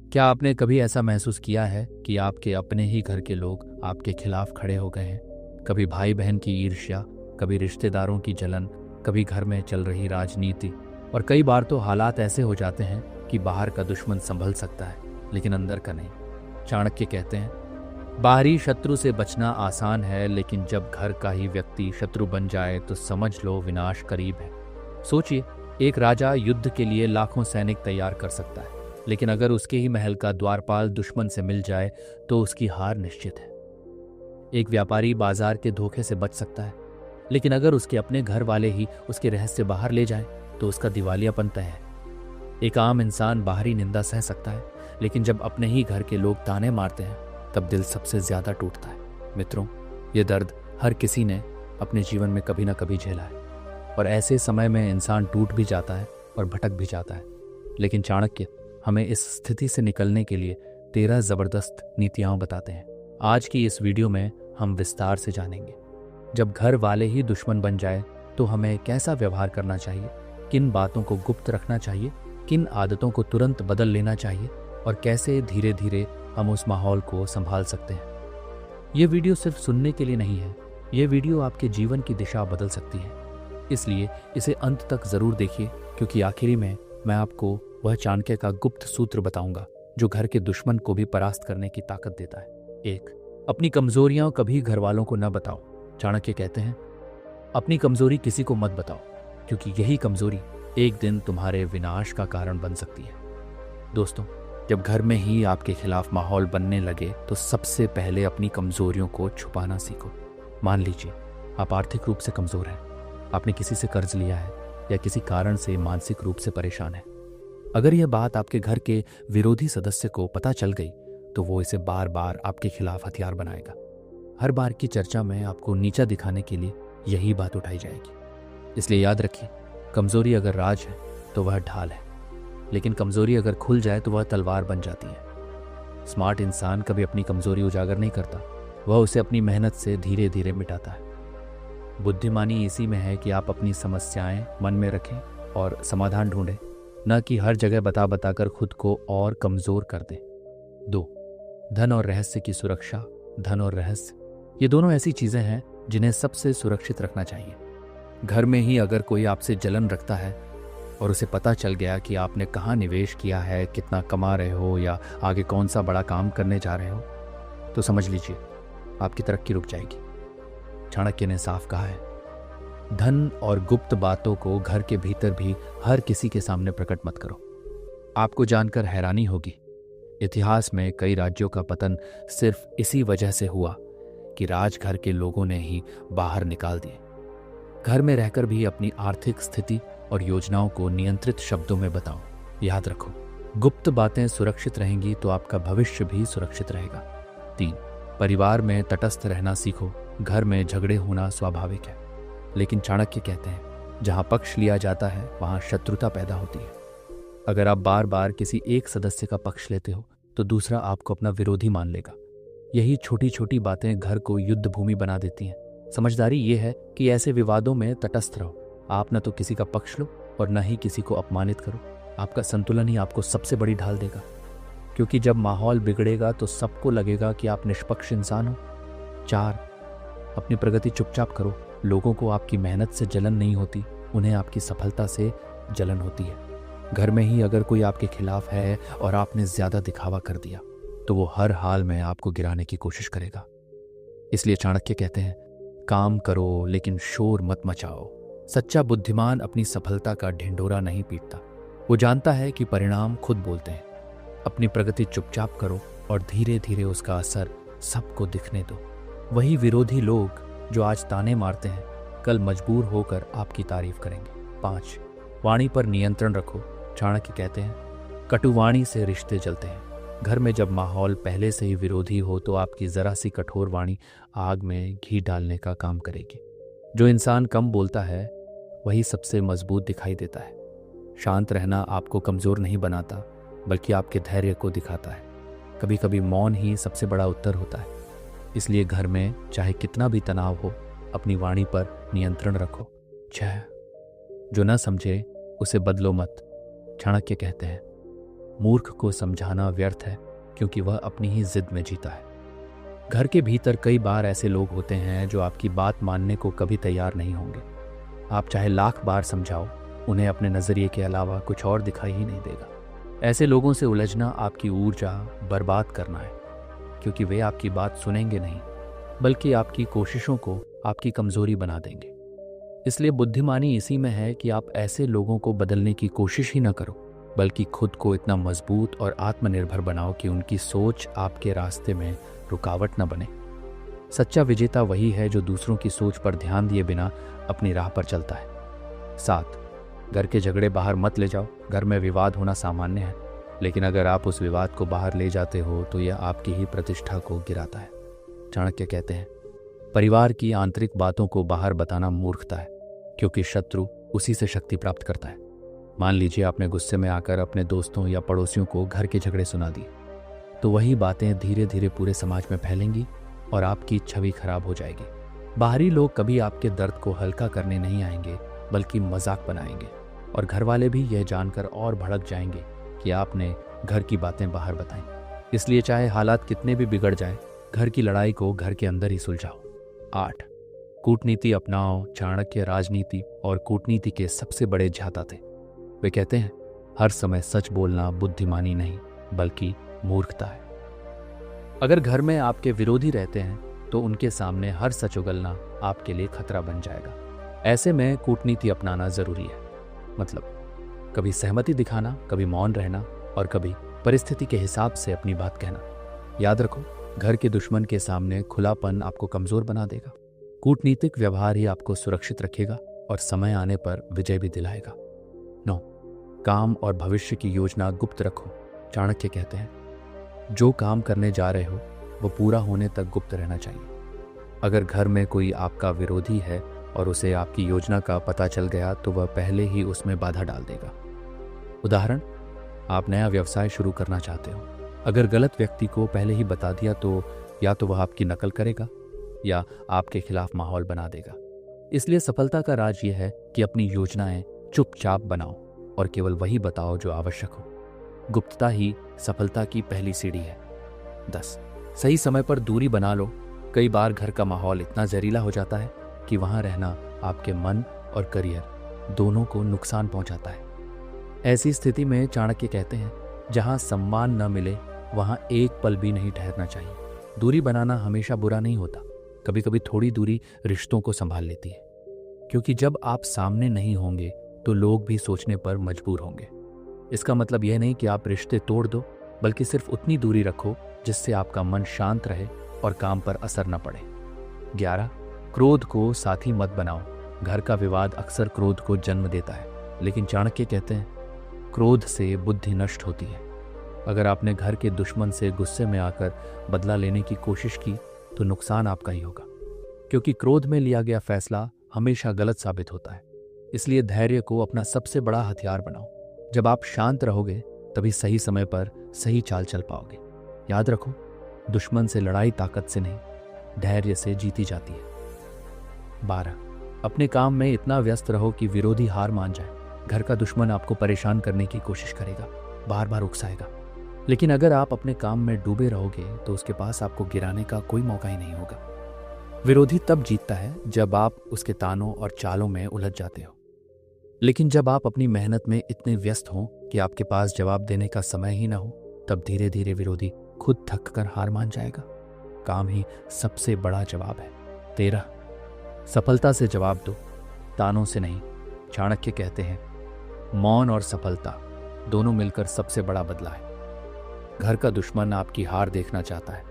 क्या आपने कभी ऐसा महसूस किया है कि आपके अपने ही घर के लोग आपके खिलाफ खड़े हो गए हैं? कभी भाई बहन की ईर्ष्या, कभी रिश्तेदारों की जलन, कभी घर में चल रही राजनीति, और कई बार तो हालात ऐसे हो जाते हैं कि बाहर का दुश्मन संभल सकता है लेकिन अंदर का नहीं। चाणक्य कहते हैं, बाहरी शत्रु से बचना आसान है, लेकिन जब घर का ही व्यक्ति शत्रु बन जाए तो समझ लो विनाश करीब है। सोचिए, एक राजा युद्ध के लिए लाखों सैनिक तैयार कर सकता है, लेकिन अगर उसके ही महल का द्वारपाल दुश्मन से मिल जाए तो उसकी हार निश्चित है। एक व्यापारी बाजार के धोखे से बच सकता है, लेकिन अगर उसके अपने घर वाले ही उसके रहस्य बाहर ले जाएं तो उसका दिवालियापन तय है। एक आम इंसान बाहरी निंदा सह सकता है, लेकिन जब अपने ही घर के लोग ताने मारते हैं तब दिल सबसे ज्यादा टूटता है। मित्रों, ये दर्द हर किसी ने अपने जीवन में कभी ना कभी झेला है, और ऐसे समय में इंसान टूट भी जाता है और भटक भी जाता है। लेकिन चाणक्य हमें इस स्थिति से निकलने के लिए 13 जबरदस्त नीतियां बताते हैं। आज की इस वीडियो में हम विस्तार से जानेंगे, जब घर वाले ही दुश्मन बन जाए तो हमें कैसा व्यवहार करना चाहिए, किन बातों को गुप्त रखना चाहिए, किन आदतों को तुरंत बदल लेना चाहिए, और कैसे धीरे धीरे हम उस माहौल को संभाल सकते हैं। ये वीडियो सिर्फ सुनने के लिए नहीं है, ये वीडियो आपके जीवन की दिशा बदल सकती है। इसलिए इसे अंत तक जरूर देखिए, क्योंकि आखिरी में मैं आपको वह चाणक्य का गुप्त सूत्र बताऊंगा जो घर के दुश्मन को भी परास्त करने की ताकत देता है। 1. अपनी कमजोरियां कभी घर वालों को न बताओ। चाणक्य कहते हैं, अपनी कमजोरी किसी को मत बताओ, क्योंकि यही कमजोरी एक दिन तुम्हारे विनाश का कारण बन सकती है। दोस्तों, जब घर में ही आपके खिलाफ माहौल बनने लगे तो सबसे पहले अपनी कमजोरियों को छुपाना सीखो। मान लीजिए आप आर्थिक रूप से कमजोर हैं, आपने किसी से कर्ज लिया है या किसी कारण से मानसिक रूप से परेशान है। अगर यह बात आपके घर के विरोधी सदस्य को पता चल गई तो वो इसे बार बार आपके खिलाफ हथियार बनाएगा। हर बार की चर्चा में आपको नीचा दिखाने के लिए यही बात उठाई जाएगी। इसलिए याद रखिए, कमजोरी अगर राज है तो वह ढाल है, लेकिन कमजोरी अगर खुल जाए तो वह तलवार बन जाती है। स्मार्ट इंसान कभी अपनी कमजोरी उजागर नहीं करता, वह उसे अपनी मेहनत से धीरे धीरे मिटाता है। बुद्धिमानी इसी में है कि आप अपनी समस्याएं मन में रखें और समाधान ढूंढें, न कि हर जगह बता बताकर खुद को और कमजोर कर दें। 2. धन और रहस्य की सुरक्षा। धन और रहस्य, ये दोनों ऐसी चीजें हैं जिन्हें सबसे सुरक्षित रखना चाहिए। घर में ही अगर कोई आपसे जलन रखता है और उसे पता चल गया कि आपने कहाँ निवेश किया है, कितना कमा रहे हो या आगे कौन सा बड़ा काम करने जा रहे हो, तो समझ लीजिए आपकी तरक्की रुक जाएगी। चाणक्य ने साफ कहा है, धन और गुप्त बातों को घर के भीतर भी हर किसी के सामने प्रकट मत करो। आपको जानकर हैरानी होगी, इतिहास में कई राज्यों का पतन सिर्फ इसी वजह से हुआ कि राजघर के लोगों ने ही बाहर निकाल दिए। घर में रहकर भी अपनी आर्थिक स्थिति और योजनाओं को नियंत्रित शब्दों में बताओ। याद रखो, गुप्त बातें सुरक्षित रहेंगी तो आपका भविष्य भी सुरक्षित रहेगा। 3. परिवार में तटस्थ रहना सीखो। घर में झगड़े होना स्वाभाविक है, लेकिन चाणक्य कहते हैं, जहां पक्ष लिया जाता है वहां शत्रुता पैदा होती है। अगर आप बार बार किसी एक सदस्य का पक्ष लेते हो तो दूसरा आपको अपना विरोधी मान लेगा। यही छोटी छोटी बातें घर को युद्ध भूमि बना देती हैं। समझदारी ये है कि ऐसे विवादों में तटस्थ रहो। आप न तो किसी का पक्ष लो और न ही किसी को अपमानित करो। आपका संतुलन ही आपको सबसे बड़ी ढाल देगा, क्योंकि जब माहौल बिगड़ेगा तो सबको लगेगा कि आप निष्पक्ष इंसान हो। 4. अपनी प्रगति चुपचाप करो। लोगों को आपकी मेहनत से जलन नहीं होती, उन्हें आपकी सफलता से जलन होती है। घर में ही अगर कोई आपके खिलाफ है और आपने ज्यादा दिखावा कर दिया तो वो हर हाल में आपको गिराने की कोशिश करेगा। इसलिए चाणक्य कहते हैं, काम करो लेकिन शोर मत मचाओ। सच्चा बुद्धिमान अपनी सफलता का ढिंढोरा नहीं पीटता, वो जानता है कि परिणाम खुद बोलते हैं। अपनी प्रगति चुपचाप करो और धीरे धीरे उसका असर सबको दिखने दो। वही विरोधी लोग जो आज ताने मारते हैं कल मजबूर होकर आपकी तारीफ करेंगे। 5. वाणी पर नियंत्रण रखो। चाणक्य कहते हैं, कटुवाणी से रिश्ते जलते हैं। घर में जब माहौल पहले से ही विरोधी हो तो आपकी जरा सी कठोर वाणी आग में घी डालने का काम करेगी। जो इंसान कम बोलता है वही सबसे मजबूत दिखाई देता है। शांत रहना आपको कमजोर नहीं बनाता, बल्कि आपके धैर्य को दिखाता है। कभी कभी मौन ही सबसे बड़ा उत्तर होता है। इसलिए घर में चाहे कितना भी तनाव हो, अपनी वाणी पर नियंत्रण रखो। 6. जो न समझे उसे बदलो मत। चाणक्य कहते हैं, मूर्ख को समझाना व्यर्थ है, क्योंकि वह अपनी ही जिद में जीता है। घर के भीतर कई बार ऐसे लोग होते हैं जो आपकी बात मानने को कभी तैयार नहीं होंगे। आप चाहे लाख बार समझाओ, उन्हें अपने नज़रिए के अलावा कुछ और दिखाई ही नहीं देगा। ऐसे लोगों से उलझना आपकी ऊर्जा बर्बाद करना है, क्योंकि वे आपकी बात सुनेंगे नहीं, बल्कि आपकी कोशिशों को आपकी कमजोरी बना देंगे। इसलिए बुद्धिमानी इसी में है कि आप ऐसे लोगों को बदलने की कोशिश ही न करो, बल्कि खुद को इतना मजबूत और आत्मनिर्भर बनाओ कि उनकी सोच आपके रास्ते में रुकावट न बने। सच्चा विजेता वही है जो दूसरों की सोच पर ध्यान दिए बिना अपनी राह पर चलता है। 7, घर के झगड़े बाहर मत ले जाओ। घर में विवाद होना सामान्य है, लेकिन अगर आप उस विवाद को बाहर ले जाते हो तो यह आपकी ही प्रतिष्ठा को गिराता है। चाणक्य कहते हैं, परिवार की आंतरिक बातों को बाहर बताना मूर्खता है, क्योंकि शत्रु उसी से शक्ति प्राप्त करता है। मान लीजिए आपने गुस्से में आकर अपने दोस्तों या पड़ोसियों को घर के झगड़े सुना दिए, तो वही बातें धीरे धीरे पूरे समाज में फैलेंगी और आपकी छवि खराब हो जाएगी। बाहरी लोग कभी आपके दर्द को हल्का करने नहीं आएंगे, बल्कि मजाक बनाएंगे, और घर वाले भी यह जानकर और भड़क जाएंगे कि आपने घर की बातें बाहर बताई। इसलिए चाहे हालात कितने भी बिगड़ जाए, घर की लड़ाई को घर के अंदर ही सुलझाओ। 8, कूटनीति अपनाओ। चाणक्य राजनीति और कूटनीति के सबसे बड़े ज्ञाता थे। वे कहते हैं, हर समय सच बोलना बुद्धिमानी नहीं, बल्कि मूर्खता है। अगर घर में आपके विरोधी रहते हैं तो उनके सामने हर सच उगलना आपके लिए खतरा बन जाएगा। ऐसे में कूटनीति अपनाना जरूरी है। मतलब कभी सहमति दिखाना, कभी मौन रहना, और कभी परिस्थिति के हिसाब से अपनी बात कहना। याद रखो, घर के दुश्मन के सामने खुलापन आपको कमजोर बना देगा। कूटनीतिक व्यवहार ही आपको सुरक्षित रखेगा और समय आने पर विजय भी दिलाएगा। 9, काम और भविष्य की योजना गुप्त रखो। चाणक्य कहते हैं, जो काम करने जा रहे हो वो पूरा होने तक गुप्त रहना चाहिए। अगर घर में कोई आपका विरोधी है और उसे आपकी योजना का पता चल गया तो वह पहले ही उसमें बाधा डाल देगा। उदाहरण, आप नया व्यवसाय शुरू करना चाहते हो। अगर गलत व्यक्ति को पहले ही बता दिया तो या तो वह आपकी नकल करेगा या आपके खिलाफ माहौल बना देगा। इसलिए सफलता का राज यह है कि अपनी योजनाएं चुपचाप बनाओ और केवल वही बताओ जो आवश्यक हो। गुप्तता ही सफलता की पहली सीढ़ी है। 10, सही समय पर दूरी बना लो। कई बार घर का माहौल इतना जहरीला हो जाता है कि वहां रहना आपके मन और करियर दोनों को नुकसान पहुंचाता है। ऐसी स्थिति में चाणक्य कहते हैं, जहां सम्मान न मिले वहां एक पल भी नहीं ठहरना चाहिए। दूरी बनाना हमेशा बुरा नहीं होता। कभी कभी थोड़ी दूरी रिश्तों को संभाल लेती है, क्योंकि जब आप सामने नहीं होंगे तो लोग भी सोचने पर मजबूर होंगे। इसका मतलब यह नहीं कि आप रिश्ते तोड़ दो, बल्कि सिर्फ उतनी दूरी रखो जिससे आपका मन शांत रहे और काम पर असर न पड़े। 11, क्रोध को साथी मत बनाओ। घर का विवाद अक्सर क्रोध को जन्म देता है, लेकिन चाणक्य कहते हैं, क्रोध से बुद्धि नष्ट होती है। अगर आपने घर के दुश्मन से गुस्से में आकर बदला लेने की कोशिश की तो नुकसान आपका ही होगा, क्योंकि क्रोध में लिया गया फैसला हमेशा गलत साबित होता है। इसलिए धैर्य को अपना सबसे बड़ा हथियार बनाओ। जब आप शांत रहोगे तभी सही समय पर सही चाल चल पाओगे। याद रखो, दुश्मन से लड़ाई ताकत से नहीं, धैर्य से जीती जाती है। 12, अपने काम में इतना व्यस्त रहो कि विरोधी हार मान जाए। घर का दुश्मन आपको परेशान करने की कोशिश करेगा, बार बार उकसाएगा, लेकिन अगर आप अपने काम में डूबे रहोगे तो उसके पास आपको गिराने का कोई मौका ही नहीं होगा। विरोधी तब जीतता है जब आप उसके तानों और चालों में उलझ जाते हो, लेकिन जब आप अपनी मेहनत में इतने व्यस्त हो कि आपके पास जवाब देने का समय ही ना हो, तब धीरे धीरे विरोधी खुद थक कर हार मान जाएगा। काम ही सबसे बड़ा जवाब है। 13, सफलता से जवाब दो, तानों से नहीं। चाणक्य कहते हैं, मौन और सफलता दोनों मिलकर सबसे बड़ा बदला है। घर का दुश्मन आपकी हार देखना चाहता है,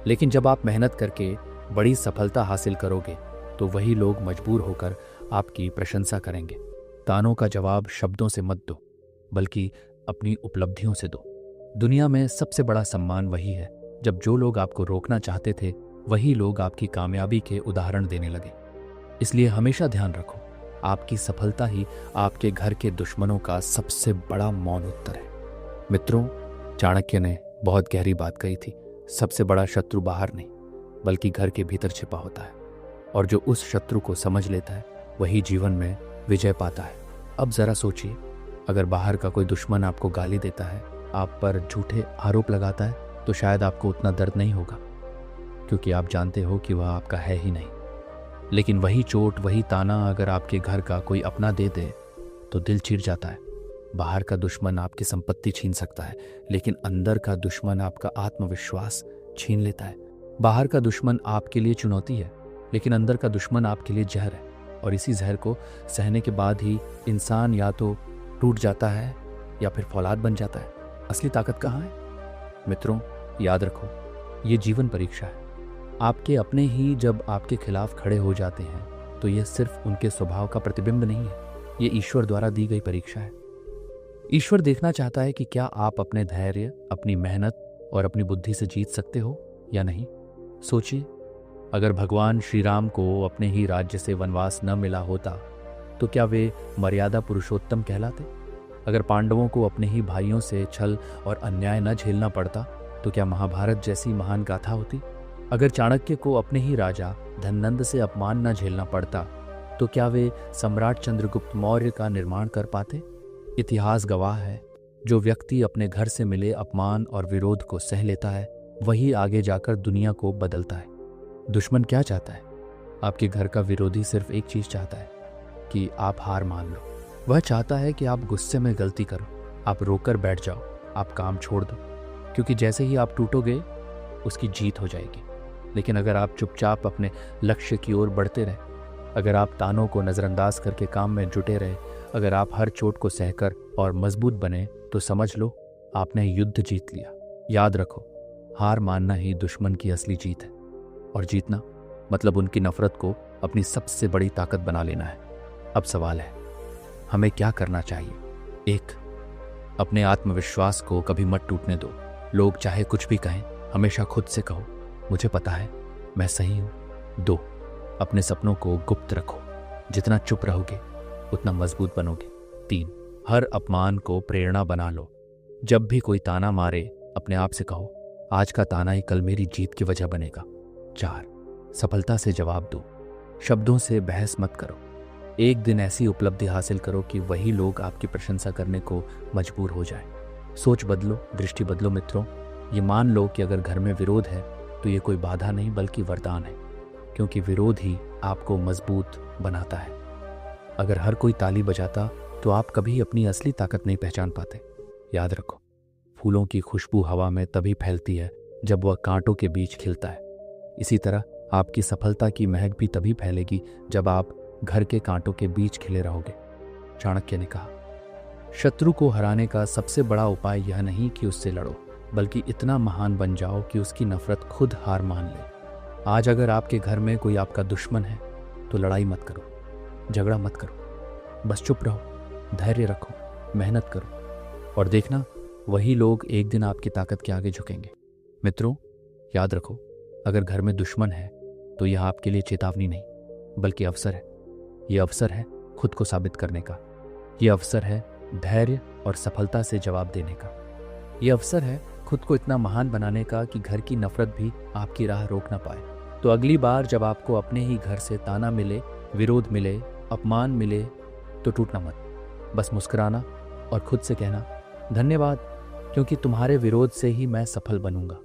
लेकिन जब आप मेहनत करके बड़ी सफलता हासिल करोगे तो वही लोग मजबूर होकर आपकी प्रशंसा करेंगे। तानों का जवाब शब्दों से मत दो, बल्कि अपनी उपलब्धियों से दो। दुनिया में सबसे बड़ा सम्मान वही है जब जो लोग आपको रोकना चाहते थे वही लोग आपकी कामयाबी के उदाहरण देने लगे। इसलिए हमेशा ध्यान रखो, आपकी सफलता ही आपके घर के दुश्मनों का सबसे बड़ा मौन उत्तर है। मित्रों, चाणक्य ने बहुत गहरी बात कही थी। सबसे बड़ा शत्रु बाहर नहीं, बल्कि घर के भीतर छिपा होता है, और जो उस शत्रु को समझ लेता है वही जीवन में विजय पाता है। अब जरा सोचिए, अगर बाहर का कोई दुश्मन आपको गाली देता है आप पर झूठे आरोप लगाता है तो शायद आपको उतना दर्द नहीं होगा, क्योंकि आप जानते हो कि वह आपका है ही नहीं। लेकिन वही चोट, वही ताना अगर आपके घर का कोई अपना दे दे तो दिल चीर जाता है। बाहर का दुश्मन आपकी संपत्ति छीन सकता है, लेकिन अंदर का दुश्मन आपका आत्मविश्वास छीन लेता है। बाहर का दुश्मन आपके लिए चुनौती है, लेकिन अंदर का दुश्मन आपके लिए जहर है। और इसी जहर को सहने के बाद ही इंसान या तो टूट जाता है या फिर फौलाद बन जाता है। असली ताकत कहाँ है? मित्रों, याद रखो, ये जीवन परीक्षा है। आपके अपने ही जब आपके खिलाफ खड़े हो जाते हैं तो यह सिर्फ उनके स्वभाव का प्रतिबिंब नहीं है, ये ईश्वर द्वारा दी गई परीक्षा है। ईश्वर देखना चाहता है कि क्या आप अपने धैर्य, अपनी मेहनत और अपनी बुद्धि से जीत सकते हो या नहीं। सोचिए, अगर भगवान श्री राम को अपने ही राज्य से वनवास न मिला होता तो क्या वे मर्यादा पुरुषोत्तम कहलाते? अगर पांडवों को अपने ही भाइयों से छल और अन्याय न झेलना पड़ता तो क्या महाभारत जैसी महान गाथा होती? अगर चाणक्य को अपने ही राजा धननंद से अपमान न झेलना पड़ता तो क्या वे सम्राट चंद्रगुप्त मौर्य का निर्माण कर पाते? इतिहास गवाह है, जो व्यक्ति अपने घर से मिले अपमान और विरोध को सह लेता है वही आगे जाकर दुनिया को बदलता है। दुश्मन क्या चाहता है? आपके घर का विरोधी सिर्फ एक चीज चाहता है कि आप हार मान लो। वह चाहता है कि आप गुस्से में गलती करो, आप रोकर बैठ जाओ, आप काम छोड़ दो, क्योंकि जैसे ही आप टूटोगे उसकी जीत हो जाएगी। लेकिन अगर आप चुपचाप अपने लक्ष्य की ओर बढ़ते रहे, अगर आप तानों को नज़रअंदाज करके काम में जुटे रहे, अगर आप हर चोट को सहकर और मजबूत बने, तो समझ लो आपने युद्ध जीत लिया। याद रखो, हार मानना ही दुश्मन की असली जीत है, और जीतना मतलब उनकी नफरत को अपनी सबसे बड़ी ताकत बना लेना है। अब सवाल है, हमें क्या करना चाहिए? 1. अपने आत्मविश्वास को कभी मत टूटने दो। लोग चाहे कुछ भी कहें, हमेशा खुद से कहो, मुझे पता है मैं सही हूं। 2. अपने सपनों को गुप्त रखो। जितना चुप रहोगे उतना मजबूत बनोगे। 3. हर अपमान को प्रेरणा बना लो। जब भी कोई ताना मारे, अपने आप से कहो, आज का ताना ही कल मेरी जीत की वजह बनेगा। 4. सफलता से जवाब दो, शब्दों से बहस मत करो। एक दिन ऐसी उपलब्धि हासिल करो कि वही लोग आपकी प्रशंसा करने को मजबूर हो जाए। सोच बदलो, दृष्टि बदलो मित्रों। ये मान लो कि अगर घर में विरोध है तो ये कोई बाधा नहीं बल्कि वरदान है, क्योंकि विरोध ही आपको मजबूत बनाता है। अगर हर कोई ताली बजाता तो आप कभी अपनी असली ताकत नहीं पहचान पाते। याद रखो, फूलों की खुशबू हवा में तभी फैलती है जब वह कांटों के बीच खिलता है। इसी तरह आपकी सफलता की महक भी तभी फैलेगी जब आप घर के कांटों के बीच खिले रहोगे। चाणक्य ने कहा, शत्रु को हराने का सबसे बड़ा उपाय यह नहीं कि उससे लड़ो, बल्कि इतना महान बन जाओ कि उसकी नफरत खुद हार मान ले। आज अगर आपके घर में कोई आपका दुश्मन है तो लड़ाई मत करो, झगड़ा मत करो, बस चुप रहो, धैर्य रखो, मेहनत करो, और देखना वही लोग एक दिन आपकी ताकत के आगे झुकेंगे। मित्रों, याद रखो, अगर घर में दुश्मन है तो यह आपके लिए चेतावनी नहीं बल्कि अवसर है। यह अवसर है खुद को साबित करने का। यह अवसर है धैर्य और सफलता से जवाब देने का। यह अवसर है खुद को इतना महान बनाने का कि घर की नफरत भी आपकी राह रोक ना पाए। तो अगली बार जब आपको अपने ही घर से ताना मिले, विरोध मिले, अपमान मिले, तो टूटना मत, बस मुस्कुराना और खुद से कहना, धन्यवाद, क्योंकि तुम्हारे विरोध से ही मैं सफल बनूंगा।